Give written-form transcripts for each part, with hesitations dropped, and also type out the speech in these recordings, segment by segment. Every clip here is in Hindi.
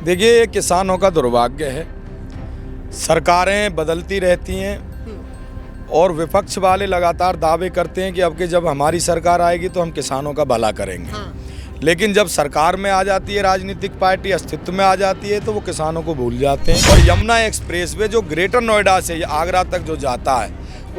देखिए, ये किसानों का दुर्भाग्य है। सरकारें बदलती रहती हैं और विपक्ष वाले लगातार दावे करते हैं कि अब के जब हमारी सरकार आएगी तो हम किसानों का भला करेंगे। लेकिन जब सरकार में आ जाती है राजनीतिक पार्टी, अस्तित्व में आ जाती है, तो वो किसानों को भूल जाते हैं। और यमुना एक्सप्रेसवे जो ग्रेटर नोएडा से आगरा तक जो जाता है,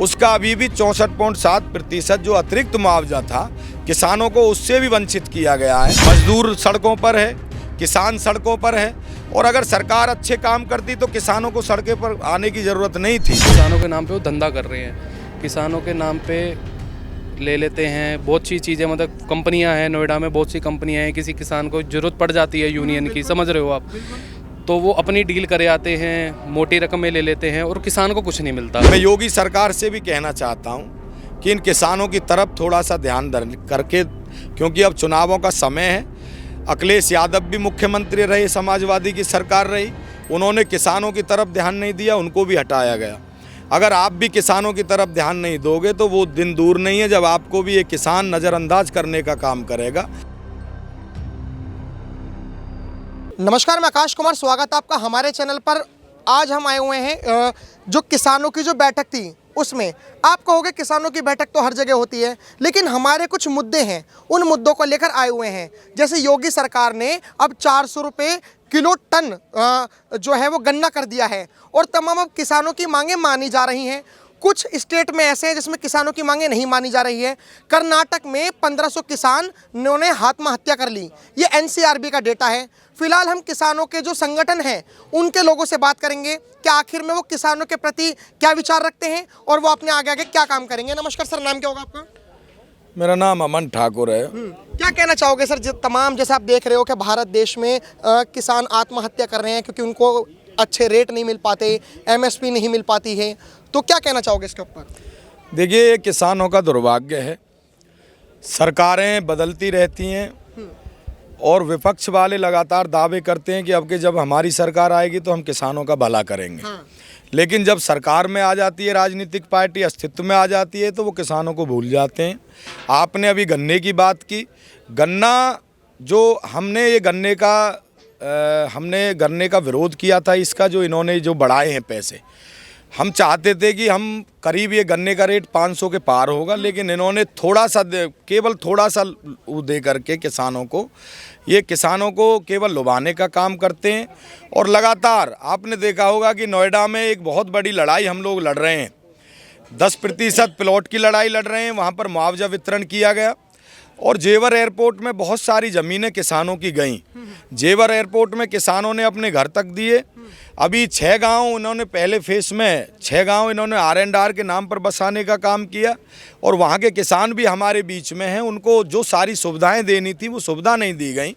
उसका अभी भी 64.7% जो अतिरिक्त मुआवजा था, किसानों को उससे भी वंचित किया गया है। मजदूर सड़कों पर है, किसान सड़कों पर है। और अगर सरकार अच्छे काम करती तो किसानों को सड़कों पर आने की ज़रूरत नहीं थी। किसानों के नाम पे वो धंधा कर रहे हैं, किसानों के नाम पे ले लेते हैं बहुत सी चीज़ें। मतलब कंपनियां हैं नोएडा में, बहुत सी कंपनियां हैं, किसी किसान को ज़रूरत पड़ जाती है यूनियन की, समझ रहे हो आप, तो वो अपनी डील करे आते हैं, मोटी रकमें ले लेते हैं और किसान को कुछ नहीं मिलता। मैं योगी सरकार से भी कहना चाहता हूँ कि इन किसानों की तरफ थोड़ा सा ध्यान करके, क्योंकि अब चुनावों का समय है। अखिलेश यादव भी मुख्यमंत्री रहे, समाजवादी की सरकार रही, उन्होंने किसानों की तरफ ध्यान नहीं दिया, उनको भी हटाया गया। अगर आप भी किसानों की तरफ ध्यान नहीं दोगे तो वो दिन दूर नहीं है जब आपको भी एक किसान नज़रअंदाज करने का काम करेगा। नमस्कार, मैं आकाश कुमार, स्वागत है आपका हमारे चैनल पर। आज हम आए हुए हैं जो किसानों की जो बैठक थी उसमें। आप कहोगे किसानों की बैठक तो हर जगह होती है, लेकिन हमारे कुछ मुद्दे हैं, उन मुद्दों को लेकर आए हुए हैं। जैसे योगी सरकार ने अब 400 रुपये किलो टन जो है वो गन्ना कर दिया है और तमाम अब किसानों की मांगें मानी जा रही हैं। कुछ स्टेट में ऐसे हैं जिसमें किसानों की मांगें नहीं मानी जा रही है। कर्नाटक में 1500 किसान ने आत्महत्या कर ली, ये एनसीआरबी का डेटा है। फिलहाल हम किसानों के जो संगठन हैं उनके लोगों से बात करेंगे कि आखिर में वो किसानों के प्रति क्या विचार रखते हैं और वो अपने आगे आगे क्या काम करेंगे। नमस्कार सर, नाम क्या होगा आपका? मेरा नाम अमन ठाकुर है। क्या कहना चाहोगे सर, तमाम जैसे आप देख रहे हो कि भारत देश में किसान आत्महत्या कर रहे हैं क्योंकि उनको अच्छे रेट नहीं मिल पाते, एमएसपी नहीं मिल पाती है, तो क्या कहना चाहोगे इसके ऊपर? देखिए, ये किसानों का दुर्भाग्य है। सरकारें बदलती रहती हैं और विपक्ष वाले लगातार दावे करते हैं कि अब के जब हमारी सरकार आएगी तो हम किसानों का भला करेंगे। लेकिन जब सरकार में आ जाती है राजनीतिक पार्टी, अस्तित्व में आ जाती है, तो वो किसानों को भूल जाते हैं। आपने अभी गन्ने की बात की। गन्ना जो हमने गन्ने का विरोध किया था, इसका जो इन्होंने जो बढ़ाए हैं पैसे, हम चाहते थे कि हम करीब ये गन्ने का रेट 500 के पार होगा, लेकिन इन्होंने केवल थोड़ा सा दे करके किसानों को केवल लुभाने का काम करते हैं। और लगातार आपने देखा होगा कि नोएडा में एक बहुत बड़ी लड़ाई हम लोग लड़ रहे हैं, 10% प्लॉट की लड़ाई लड़ रहे हैं। वहाँ पर मुआवजा वितरण किया गया और जेवर एयरपोर्ट में बहुत सारी ज़मीनें किसानों की गईं। जेवर एयरपोर्ट में किसानों ने अपने घर तक दिए। अभी 6 गांव इन्होंने पहले फेस में 6 गांव इन्होंने R&R के नाम पर बसाने का काम किया और वहां के किसान भी हमारे बीच में हैं। उनको जो सारी सुविधाएं देनी थी वो सुविधा नहीं दी गई।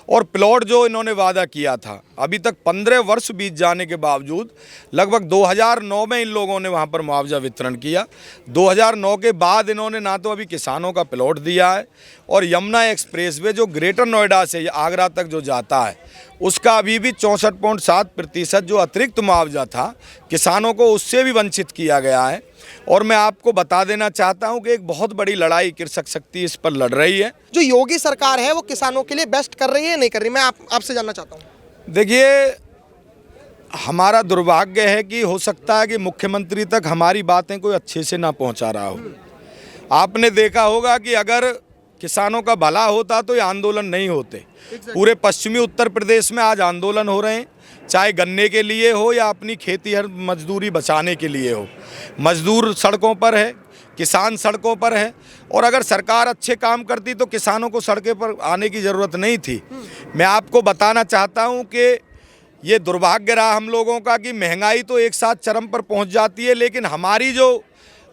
और प्लॉट जो इन्होंने वादा किया था, अभी तक 15 वर्ष बीत जाने के बावजूद लगभग 2009 में इन लोगों ने वहां पर मुआवजा वितरण किया। 2009 के बाद इन्होंने ना तो अभी किसानों का प्लॉट दिया है, और यमुना एक्सप्रेसवे जो ग्रेटर नोएडा से आगरा तक जो जाता है, उसका अभी भी 64.7% जो अतिरिक्त मुआवजा था, किसानों को उससे भी वंचित किया गया है। और मैं आपको बता देना चाहता हूं कि एक बहुत बड़ी लड़ाई कृषक शक्ति इस पर लड़ रही है। जो योगी सरकार है वो किसानों के लिए बेस्ट कर रही है, नहीं कर रही? मैं आपसे जानना चाहता हूँ। देखिए, हमारा दुर्भाग्य है कि हो सकता है कि मुख्यमंत्री तक हमारी बातें कोई अच्छे से ना पहुंचा रहा हो। आपने देखा होगा कि अगर किसानों का भला होता तो ये आंदोलन नहीं होते। पूरे पश्चिमी उत्तर प्रदेश में आज आंदोलन हो रहे हैं, चाहे गन्ने के लिए हो या अपनी खेती हर मजदूरी बचाने के लिए हो। मजदूर सड़कों पर है, किसान सड़कों पर है। और अगर सरकार अच्छे काम करती तो किसानों को सड़कों पर आने की ज़रूरत नहीं थी। मैं आपको बताना चाहता हूँ कि ये दुर्भाग्य रहा हम लोगों का कि महंगाई तो एक साथ चरम पर पहुँच जाती है, लेकिन हमारी जो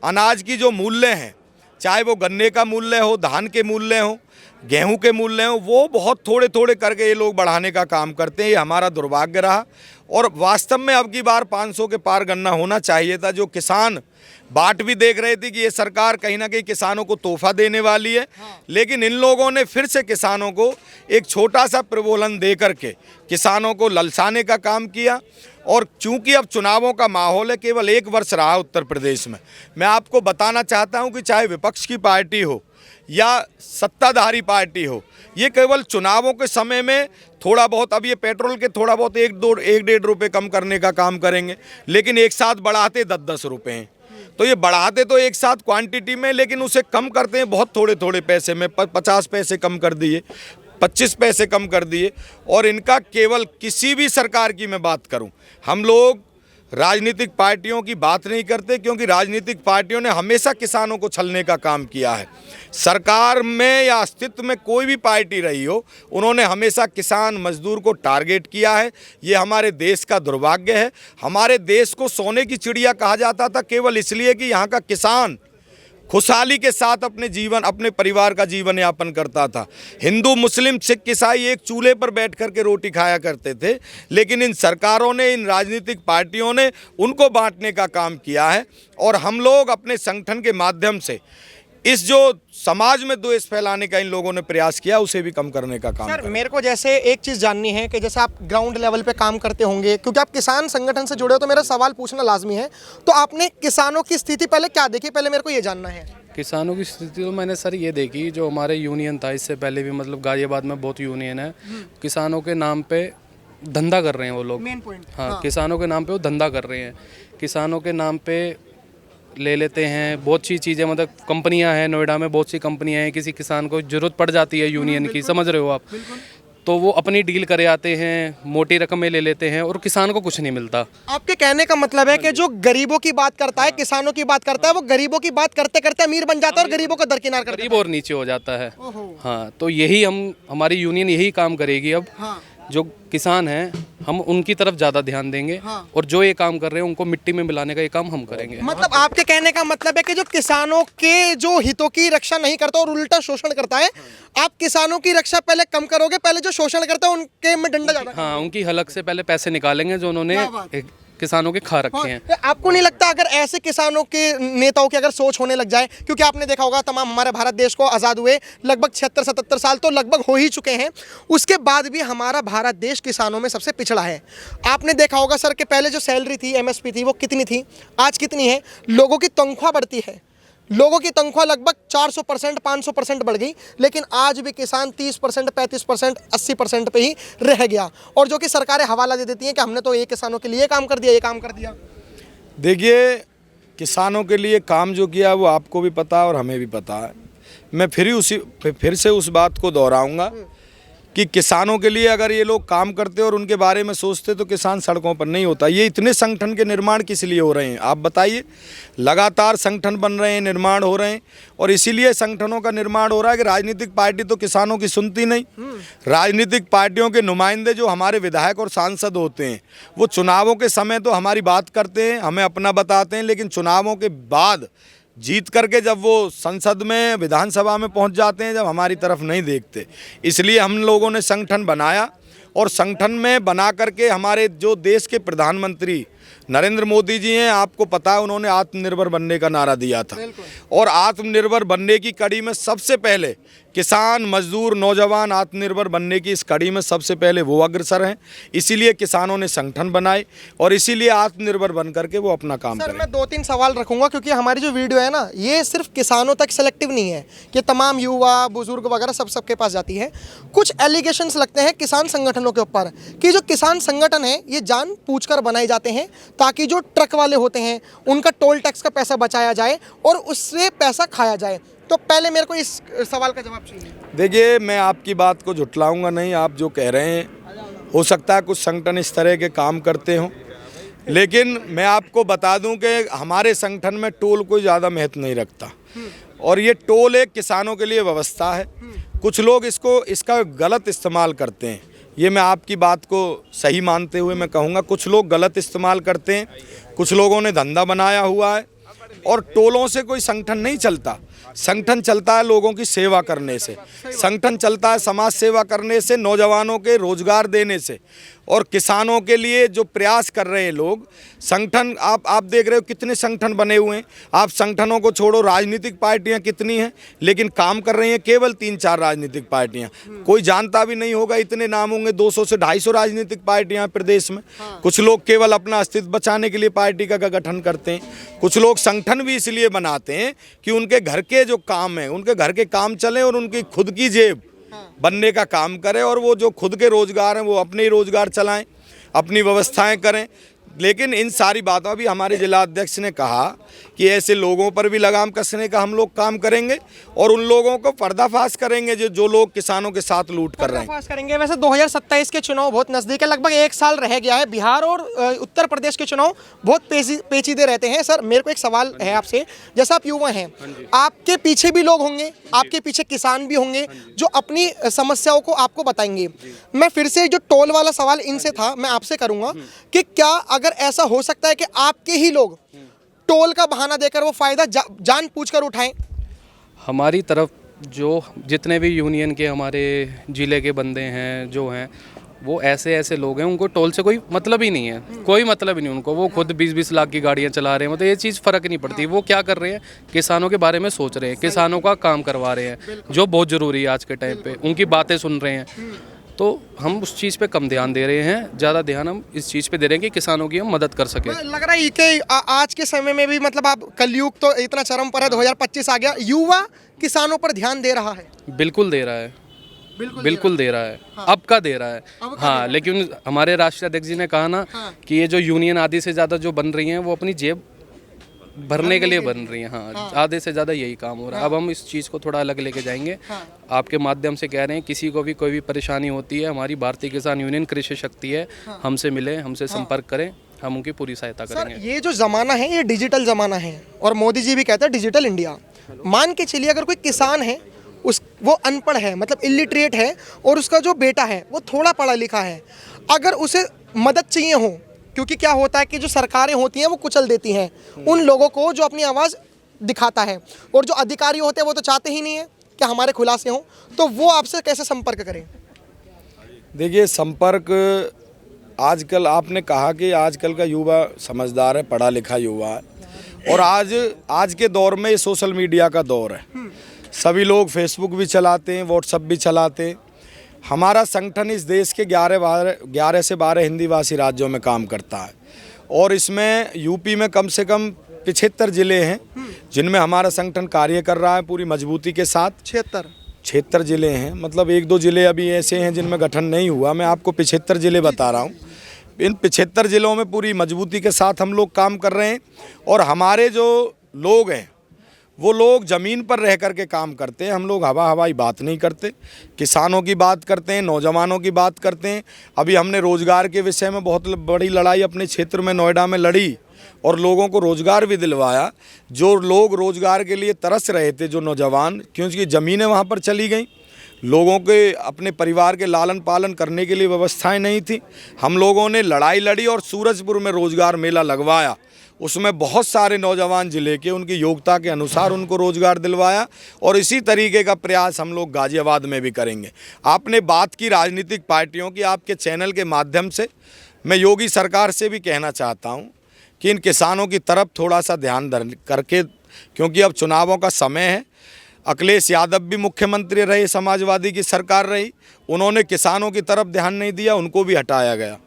अनाज की जो मूल्य हैं, चाहे वो गन्ने का मूल्य हो, धान के मूल्य हो, गेहूं के मूल्य हो, वो बहुत थोड़े थोड़े करके ये लोग बढ़ाने का काम करते हैं। ये हमारा दुर्भाग्य रहा। और वास्तव में अब की बार 500 के पार गन्ना होना चाहिए था। जो किसान बाट भी देख रहे थे कि ये सरकार कहीं ना कहीं किसानों को तोहफा देने वाली है, लेकिन इन लोगों ने फिर से किसानों को एक छोटा सा प्रलोभन दे करके किसानों को ललचाने का काम किया। और चूंकि अब चुनावों का माहौल है, केवल 1 वर्ष रहा उत्तर प्रदेश में, मैं आपको बताना चाहता हूं कि चाहे विपक्ष की पार्टी हो या सत्ताधारी पार्टी हो, ये केवल चुनावों के समय में थोड़ा बहुत, अब ये पेट्रोल के थोड़ा बहुत 1-1.5 रुपए कम करने का काम करेंगे, लेकिन एक साथ बढ़ाते 10-10 रुपए हैं। तो ये बढ़ाते तो एक साथ क्वांटिटी में, लेकिन उसे कम करते हैं बहुत थोड़े थोड़े पैसे में। 50 पैसे कम कर दिए, 25 पैसे कम कर दिए। और इनका केवल, किसी भी सरकार की मैं बात करूं, हम लोग राजनीतिक पार्टियों की बात नहीं करते, क्योंकि राजनीतिक पार्टियों ने हमेशा किसानों को छलने का काम किया है। सरकार में या अस्तित्व में कोई भी पार्टी रही हो, उन्होंने हमेशा किसान मजदूर को टारगेट किया है। ये हमारे देश का दुर्भाग्य है। हमारे देश को सोने की चिड़िया कहा जाता था केवल इसलिए कि यहाँ का किसान खुशहाली के साथ अपने जीवन, अपने परिवार का जीवन यापन करता था। हिंदू, मुस्लिम, सिख, ईसाई एक चूल्हे पर बैठ कर के रोटी खाया करते थे, लेकिन इन सरकारों ने, इन राजनीतिक पार्टियों ने उनको बांटने का काम किया है। और हम लोग अपने संगठन के माध्यम से इस जो समाज में द्वेष फैलाने का इन लोगों ने प्रयास किया, उसे भी कम करने का काम। सर, मेरे को जैसे एक चीज़ जाननी है कि जैसे आप ग्राउंड लेवल पे काम करते होंगे, क्योंकि आप किसान संगठन से जुड़े हो, तो मेरा सवाल पूछना लाजमी है। तो आपने किसानों की स्थिति पहले क्या देखी, पहले मेरे को ये जानना है। किसानों की स्थिति तो मैंने सर ये देखी, जो हमारे यूनियन था इससे पहले भी, मतलब गाजियाबाद में बहुत यूनियन है, किसानों के नाम पे धंधा कर रहे हैं वो लोग। मेन पॉइंट, हाँ, किसानों के नाम पे वो धंधा कर रहे हैं। किसानों के नाम पे ले लेते हैं बहुत सी चीज़ें, मतलब कंपनियां हैं नोएडा में, बहुत सी कंपनियां हैं, किसी किसान को ज़रूरत पड़ जाती है यूनियन की, समझ रहे हो आप, तो वो अपनी डील करे आते हैं, मोटी रकमें ले लेते हैं और किसान को कुछ नहीं मिलता। आपके कहने का मतलब है कि जो गरीबों की बात करता है, किसानों की बात करता है, वो गरीबों की बात करते करते अमीर बन जाता है और गरीबों को दरकिनार कर गरीब और नीचे हो जाता है। हाँ, तो यही हमारी यूनियन यही काम करेगी अब। जो किसान हैं हम उनकी तरफ ज़्यादा ध्यान देंगे, और जो ये काम कर रहे हैं उनको मिट्टी में मिलाने का ये काम हम करेंगे। मतलब आपके कहने का मतलब है कि जो किसानों के जो हितों की रक्षा नहीं करता और उल्टा शोषण करता है, आप किसानों की रक्षा पहले कम करोगे, पहले जो शोषण करता है उनके में डंडा ज्यादा। हाँ, उनकी हलक से पहले पैसे निकालेंगे जो उन्होंने किसानों के खा रखे हैं। आपको नहीं लगता अगर ऐसे किसानों के नेताओं की अगर सोच होने लग जाए, क्योंकि आपने देखा होगा तमाम हमारे भारत देश को आज़ाद हुए लगभग 76-77 साल तो लगभग हो ही चुके हैं, उसके बाद भी हमारा भारत देश किसानों में सबसे पिछड़ा है। आपने देखा होगा सर कि पहले जो सैलरी थी, MSP थी, वो कितनी थी, आज कितनी है। लोगों की तनख्वाह बढ़ती है, लोगों की तनख्वाह लगभग 400%, 500% बढ़ गई, लेकिन आज भी किसान 30%, 35%, 80% पे ही रह गया। और जो कि सरकारें हवाला दे देती हैं कि हमने तो ये किसानों के लिए काम कर दिया, ये काम कर दिया। देखिए, किसानों के लिए काम जो किया वो आपको भी पता है और हमें भी पता है। मैं फिर से उस बात को दोहराऊंगा कि किसानों के लिए अगर ये लोग काम करते और उनके बारे में सोचते तो किसान सड़कों पर नहीं होता। ये इतने संगठन के निर्माण किस लिए हो रहे हैं आप बताइए। लगातार संगठन बन रहे हैं, निर्माण हो रहे हैं, और इसीलिए संगठनों का निर्माण हो रहा है कि राजनीतिक पार्टी तो किसानों की सुनती नहीं। राजनीतिक पार्टियों के नुमाइंदे जो हमारे विधायक और सांसद होते हैं, वो चुनावों के समय तो हमारी बात करते हैं, हमें अपना बताते हैं, लेकिन चुनावों के बाद जीत करके जब वो संसद में, विधानसभा में पहुंच जाते हैं, जब हमारी तरफ नहीं देखते। इसलिए हम लोगों ने संगठन बनाया, और संगठन में बना करके हमारे जो देश के प्रधानमंत्री नरेंद्र मोदी जी हैं, आपको पता है उन्होंने आत्मनिर्भर बनने का नारा दिया था, और आत्मनिर्भर बनने की कड़ी में सबसे पहले किसान, मजदूर, नौजवान आत्मनिर्भर बनने की इस कड़ी में सबसे पहले वो अग्रसर हैं। इसीलिए किसानों ने संगठन बनाए और इसीलिए आत्मनिर्भर बन करके वो अपना काम करें। मैं 2-3 सवाल रखूंगा, क्योंकि हमारी जो वीडियो है ना, ये सिर्फ किसानों तक सेलेक्टिव नहीं है, कि तमाम युवा, बुजुर्ग वगैरह सबके पास जाती है। कुछ एलिगेशंस लगते हैं किसान संगठनों के ऊपर कि जो किसान संगठन है ये जानबूझकर बनाए जाते हैं ताकि जो ट्रक वाले होते हैं उनका टोल टैक्स का पैसा बचाया जाए और उससे पैसा खाया जाए। तो पहले मेरे को इस सवाल का जवाब चाहिए। देखिए, मैं आपकी बात को झुठलाऊंगा नहीं। आप जो कह रहे हैं, हो सकता है कुछ संगठन इस तरह के काम करते हों, लेकिन मैं आपको बता दूं कि हमारे संगठन में टोल कोई ज़्यादा महत्व नहीं रखता, और ये टोल एक किसानों के लिए व्यवस्था है। कुछ लोग इसका गलत इस्तेमाल करते हैं। ये मैं आपकी बात को सही मानते हुए मैं कहूँगा, कुछ लोग गलत इस्तेमाल करते हैं। कुछ लोगों ने धंधा बनाया हुआ है, और टोलों से कोई संगठन नहीं चलता। संगठन चलता है लोगों की सेवा करने से, संगठन चलता है समाज सेवा करने से, नौजवानों के रोजगार देने से। और किसानों के लिए जो प्रयास कर रहे हैं लोग, संगठन आप देख रहे हो कितने संगठन बने हुए हैं। आप संगठनों को छोड़ो, राजनीतिक पार्टियां कितनी हैं, लेकिन काम कर रही हैं केवल 3-4 राजनीतिक पार्टियां। कोई जानता भी नहीं होगा, इतने नाम होंगे 200 से 250 राजनीतिक पार्टियां प्रदेश में। कुछ लोग केवल अपना अस्तित्व बचाने के लिए पार्टी का गठन करते हैं। कुछ लोग संगठन भी इसलिए बनाते हैं कि उनके घर के जो काम है, उनके घर के काम चलें और उनकी खुद की जेब बनने का काम करें, और वो जो खुद के रोजगार हैं वो अपने ही रोजगार चलाएं, अपनी व्यवस्थाएं करें। लेकिन इन सारी बातों भी हमारे जिला अध्यक्ष ने कहा कि ऐसे लोगों पर भी लगाम कसने का हम लोग काम करेंगे और उन लोगों को पर्दाफाश करेंगे जो लोग किसानों के साथ लूट कर रहे हैं। पर्दाफाश करेंगे। वैसे 2027 के चुनाव बहुत नज़दीक है, लगभग 1 साल रह गया है। बिहार और उत्तर प्रदेश के चुनाव बहुत पेचीदे रहते हैं। सर, मेरे को एक सवाल है आपसे, जैसा आप युवा हैं, आपके पीछे भी लोग होंगे, आपके पीछे किसान भी होंगे जो अपनी समस्याओं को आपको बताएंगे। मैं फिर से जो टोल वाला सवाल इनसे था, मैं आपसे करूँगा कि क्या अगर ऐसा हो सकता है कि आपके ही लोग टोल का बहाना देकर वो फायदा जान पूछकर उठाएं? हमारी तरफ जो जितने भी यूनियन के हमारे ज़िले के बंदे हैं जो हैं, वो ऐसे लोग हैं, उनको टोल से कोई मतलब ही नहीं है, कोई मतलब ही नहीं उनको। वो खुद 20-20 लाख की गाड़ियां चला रहे हैं, मतलब ये चीज़ फ़र्क नहीं पड़ती। वो क्या कर रहे हैं, किसानों के बारे में सोच रहे हैं, किसानों का काम करवा रहे हैं, जो बहुत ज़रूरी है आज के टाइम पे, उनकी बातें सुन रहे हैं। तो हम उस चीज़ पे कम ध्यान दे रहे हैं, ज़्यादा ध्यान हम इस चीज़ पे दे रहे हैं कि किसानों की हम मदद कर सकें। लग रहा है कि आज के समय में भी, मतलब आप कलयुग तो इतना चरम पर है, 2025 आ गया, युवा किसानों पर ध्यान दे रहा है। बिल्कुल दे रहा है, बिल्कुल दे रहा है। अब का दे रहा है, हाँ। लेकिन हमारे राष्ट्रीय अध्यक्ष जी ने कहा ना कि ये जो यूनियन आधी से ज़्यादा जो बन रही हैं, वो अपनी जेब भरने के लिए बन रही है। हाँ, आधे से ज़्यादा यही काम हो रहा है। अब हम इस चीज़ को थोड़ा अलग लेके जाएंगे। आपके माध्यम से कह रहे हैं, किसी को भी कोई भी परेशानी होती है, हमारी भारतीय किसान यूनियन कृषि शक्ति है, हमसे मिले, हमसे संपर्क करें, हम उनकी पूरी सहायता करेंगे। सर, ये जो ज़माना है, ये डिजिटल ज़माना है और मोदी जी भी कहते हैं डिजिटल इंडिया। मान के चलिए अगर कोई किसान है, वो अनपढ़ है, मतलब इलिटरेट है, और उसका जो बेटा है वो थोड़ा पढ़ा लिखा है, अगर उसे मदद चाहिए हो, क्योंकि क्या होता है कि जो सरकारें होती हैं वो कुचल देती हैं उन लोगों को जो अपनी आवाज़ दिखाता है, और जो अधिकारी होते हैं वो तो चाहते ही नहीं है कि हमारे खुलासे हों, तो वो आपसे कैसे संपर्क करें? देखिए, संपर्क आजकल आपने कहा कि आजकल का युवा समझदार है, पढ़ा लिखा युवा है, और आज के दौर में ये सोशल मीडिया का दौर है। सभी लोग फेसबुक भी चलाते हैं, व्हाट्सएप भी चलाते हैं। हमारा संगठन इस देश के 11 से 12 हिंदी भाषी राज्यों में काम करता है, और इसमें यूपी में कम से कम 75 ज़िले हैं जिनमें हमारा संगठन कार्य कर रहा है पूरी मजबूती के साथ। 76 ज़िले हैं, मतलब 1-2 ज़िले अभी ऐसे हैं जिनमें गठन नहीं हुआ। मैं आपको 75 ज़िले बता रहा हूँ। इन 75 ज़िलों में पूरी मजबूती के साथ हम लोग काम कर रहे हैं, और हमारे जो लोग हैं वो लोग ज़मीन पर रह कर के काम करते हैं। हम लोग हवाई बात नहीं करते, किसानों की बात करते हैं, नौजवानों की बात करते हैं। अभी हमने रोज़गार के विषय में बहुत बड़ी लड़ाई अपने क्षेत्र में नोएडा में लड़ी, और लोगों को रोज़गार भी दिलवाया। जो लोग रोज़गार के लिए तरस रहे थे, जो नौजवान, क्योंकि ज़मीनें वहाँ पर चली गई, लोगों के अपने परिवार के लालन पालन करने के लिए व्यवस्थाएं नहीं थी, हम लोगों ने लड़ाई लड़ी और सूरजपुर में रोज़गार मेला लगवाया। उसमें बहुत सारे नौजवान ज़िले के उनकी योग्यता के अनुसार उनको रोज़गार दिलवाया, और इसी तरीके का प्रयास हम लोग गाज़ियाबाद में भी करेंगे। आपने बात की राजनीतिक पार्टियों की, आपके चैनल के माध्यम से मैं योगी सरकार से भी कहना चाहता हूं कि इन किसानों की तरफ थोड़ा सा ध्यान करके, क्योंकि अब चुनावों का समय है। अखिलेश यादव भी मुख्यमंत्री रहे, समाजवादी की सरकार रही, उन्होंने किसानों की तरफ ध्यान नहीं दिया, उनको भी हटाया गया।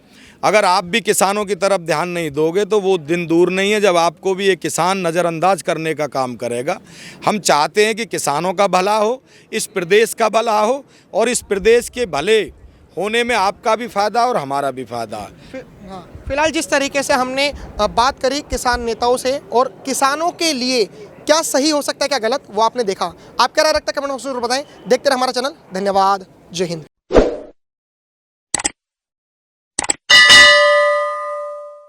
अगर आप भी किसानों की तरफ ध्यान नहीं दोगे तो वो दिन दूर नहीं है जब आपको भी एक किसान नज़रअंदाज करने का काम करेगा। हम चाहते हैं कि किसानों का भला हो, इस प्रदेश का भला हो, और इस प्रदेश के भले होने में आपका भी फ़ायदा और हमारा भी फ़ायदा है। फिलहाल जिस तरीके से हमने बात करी किसान नेताओं से, और किसानों के लिए क्या सही हो सकता है क्या गलत, वो आपने देखा। आप क्या राय रखते हैं कमेंट बॉक्स में बताएं। देखते रहे हमारा चैनल। धन्यवाद। जय हिंद।